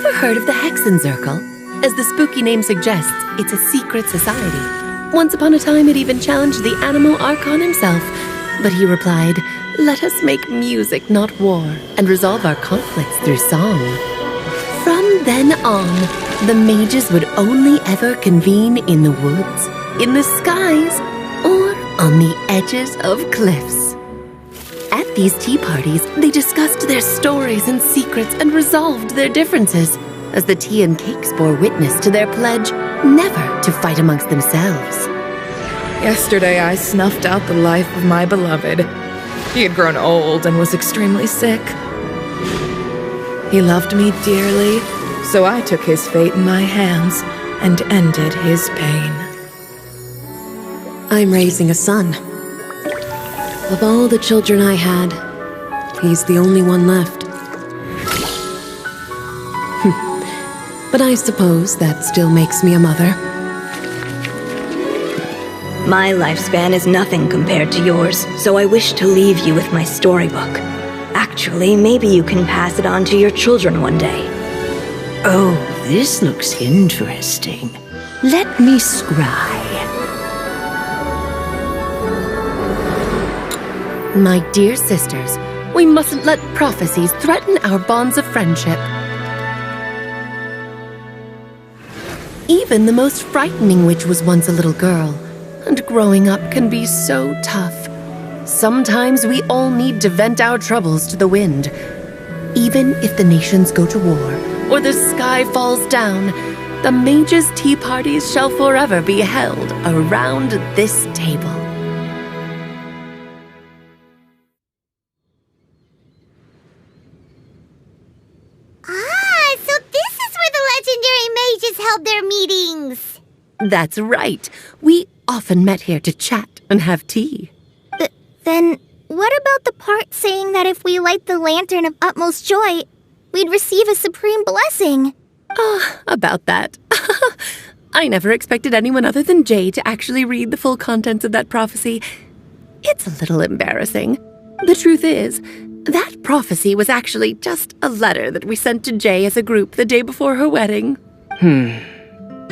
ever heard of the Hexenzirkel? As the spooky name suggests, it's a secret society. Once upon a time, it even challenged the animal Archon himself. But he replied, "Let us make music, not war, and resolve our conflicts through song." From then on, the mages would only ever convene in the woods, in the skies, or on the edges of cliffs. At these tea parties, they discussed their stories and secrets and resolved their differences, as the tea and cakes bore witness to their pledge never to fight amongst themselves. Yesterday I snuffed out the life of my beloved. He had grown old and was extremely sick. He loved me dearly, so I took his fate in my hands and ended his pain. I'm raising a son. Of all the children I had, he's the only one left. But I suppose that still makes me a mother. My lifespan is nothing compared to yours, so I wish to leave you with my storybook. Actually, maybe you can pass it on to your children one day. Oh, this looks interesting. Let me scry. My dear sisters, we mustn't let prophecies threaten our bonds of friendship. Even the most frightening witch was once a little girl, and growing up can be so tough. Sometimes we all need to vent our troubles to the wind. Even if the nations go to war, or the sky falls down, the mages' tea parties shall forever be held around this table. So this is where the legendary mages held their meetings. That's right. We often met here to chat and have tea. Then what about the part saying that if we light the lantern of utmost joy, we'd receive a supreme blessing? About that. I never expected anyone other than Jay to actually read the full contents of that prophecy. It's a little embarrassing. The truth is, that prophecy was actually just a letter that we sent to Jay as a group the day before her wedding.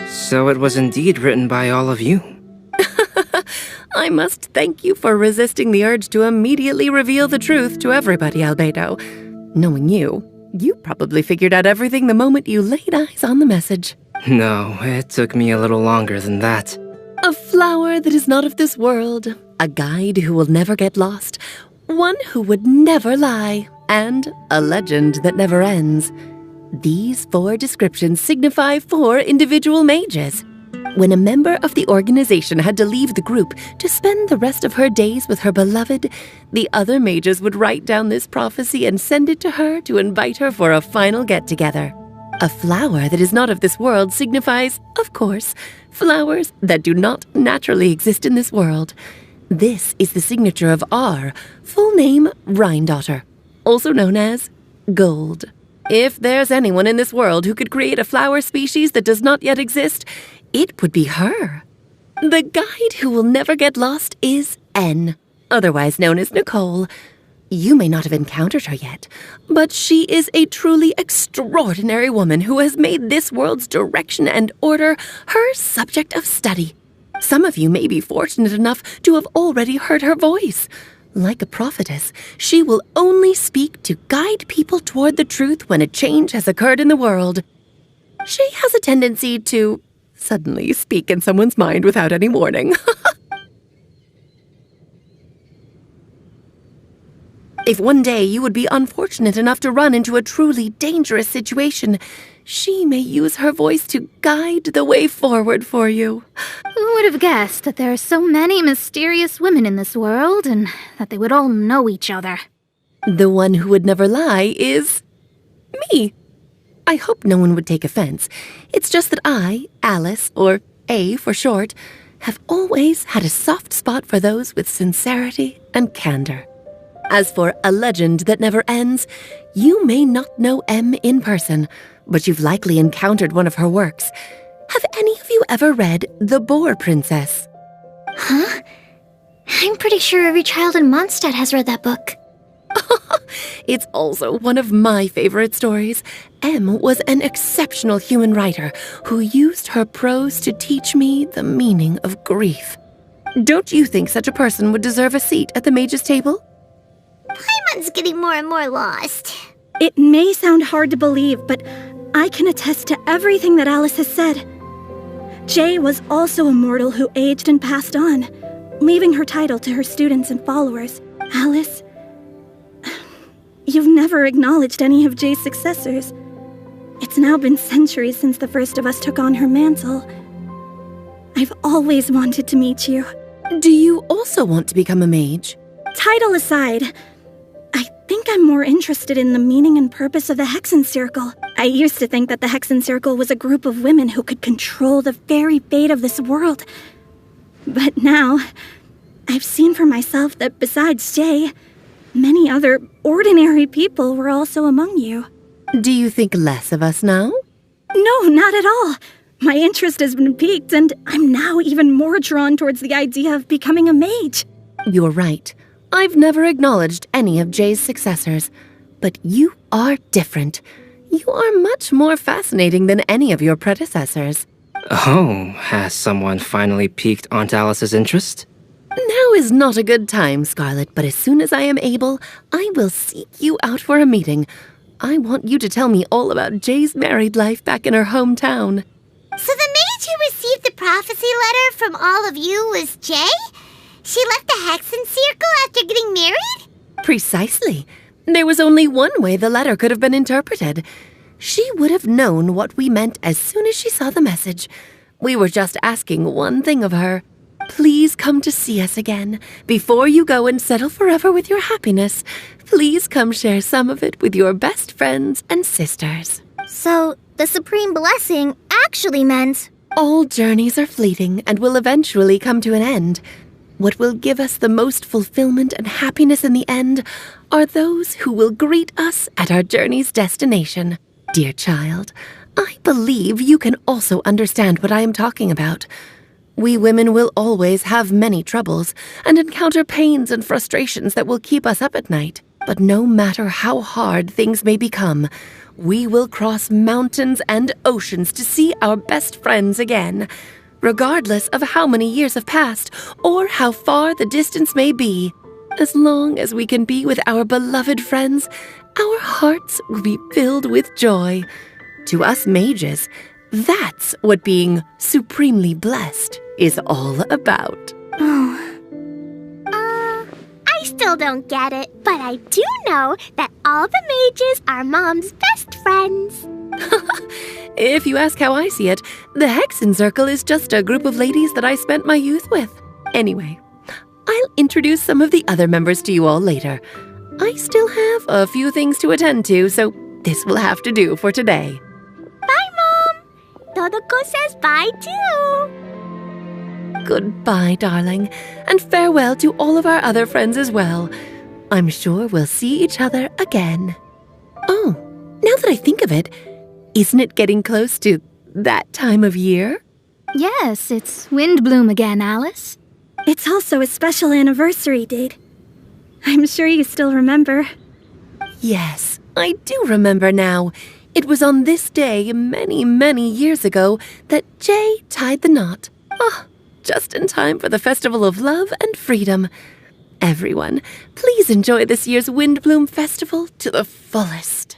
So it was indeed written by all of you. I must thank you for resisting the urge to immediately reveal the truth to everybody, Albedo. Knowing you, you probably figured out everything the moment you laid eyes on the message. No, it took me a little longer than that. A flower that is not of this world, a guide who will never get lost, one who would never lie, and a legend that never ends. These 4 descriptions signify 4 individual mages. When a member of the organization had to leave the group to spend the rest of her days with her beloved, the other mages would write down this prophecy and send it to her to invite her for a final get-together. A flower that is not of this world signifies, of course, flowers that do not naturally exist in this world. This is the signature of our full name, Rhindaughter, also known as Gold. If there's anyone in this world who could create a flower species that does not yet exist, it would be her. The guide who will never get lost is N, otherwise known as Nicole. You may not have encountered her yet, but she is a truly extraordinary woman who has made this world's direction and order her subject of study. Some of you may be fortunate enough to have already heard her voice. Like a prophetess, she will only speak to guide people toward the truth when a change has occurred in the world. She has a tendency to suddenly speak in someone's mind without any warning. If one day you would be unfortunate enough to run into a truly dangerous situation, she may use her voice to guide the way forward for you. Who would have guessed that there are so many mysterious women in this world, and that they would all know each other? The one who would never lie is me. I hope no one would take offense. It's just that I, Alice, or A for short, have always had a soft spot for those with sincerity and candor. As for a legend that never ends, you may not know M in person, but you've likely encountered one of her works. Have any of you ever read The Boar Princess? Huh? I'm pretty sure every child in Mondstadt has read that book. It's also one of my favorite stories. Em was an exceptional human writer who used her prose to teach me the meaning of grief. Don't you think such a person would deserve a seat at the mage's table? Paimon's getting more and more lost. It may sound hard to believe, but I can attest to everything that Alice has said. Jay was also a mortal who aged and passed on, leaving her title to her students and followers. Alice, you've never acknowledged any of Jay's successors. It's now been centuries since the first of us took on her mantle. I've always wanted to meet you. Do you also want to become a mage? Title aside, I think I'm more interested in the meaning and purpose of the Hexenzirkel. I used to think that the Hexenzirkel was a group of women who could control the very fate of this world. But now, I've seen for myself that besides Jay, many other ordinary people were also among you. Do you think less of us now? No, not at all. My interest has been piqued, and I'm now even more drawn towards the idea of becoming a mage. You're right. I've never acknowledged any of Jay's successors, but you are different. You are much more fascinating than any of your predecessors. Oh, has someone finally piqued Aunt Alice's interest? Now is not a good time, Scarlet, but as soon as I am able, I will seek you out for a meeting. I want you to tell me all about Jay's married life back in her hometown. So the mage who received the prophecy letter from all of you was Jay? She left the Hexenzirkel after getting married? Precisely. There was only one way the letter could have been interpreted. She would have known what we meant as soon as she saw the message. We were just asking one thing of her. Please come to see us again. Before you go and settle forever with your happiness, please come share some of it with your best friends and sisters. So, the supreme blessing actually meant... All journeys are fleeting and will eventually come to an end. What will give us the most fulfillment and happiness in the end are those who will greet us at our journey's destination. Dear child, I believe you can also understand what I am talking about. We women will always have many troubles and encounter pains and frustrations that will keep us up at night. But no matter how hard things may become, we will cross mountains and oceans to see our best friends again, regardless of how many years have passed or how far the distance may be. As long as we can be with our beloved friends, our hearts will be filled with joy. To us mages, that's what being supremely blessed is all about. I still don't get it, but I do know that all the mages are Mom's best friends. If you ask how I see it, the Hexenzirkel is just a group of ladies that I spent my youth with. Anyway, I'll introduce some of the other members to you all later. I still have a few things to attend to, so this will have to do for today. Bye, Mom! Todoko says bye, too! Goodbye, darling, and farewell to all of our other friends as well. I'm sure we'll see each other again. Oh, now that I think of it, isn't it getting close to that time of year? Yes, it's windblume again, Alice. It's also a special anniversary date. I'm sure you still remember. Yes, I do remember now. It was on this day many, many years ago that Jay tied the knot. Ah, just in time for the Festival of Love and Freedom. Everyone, please enjoy this year's Windblume Festival to the fullest.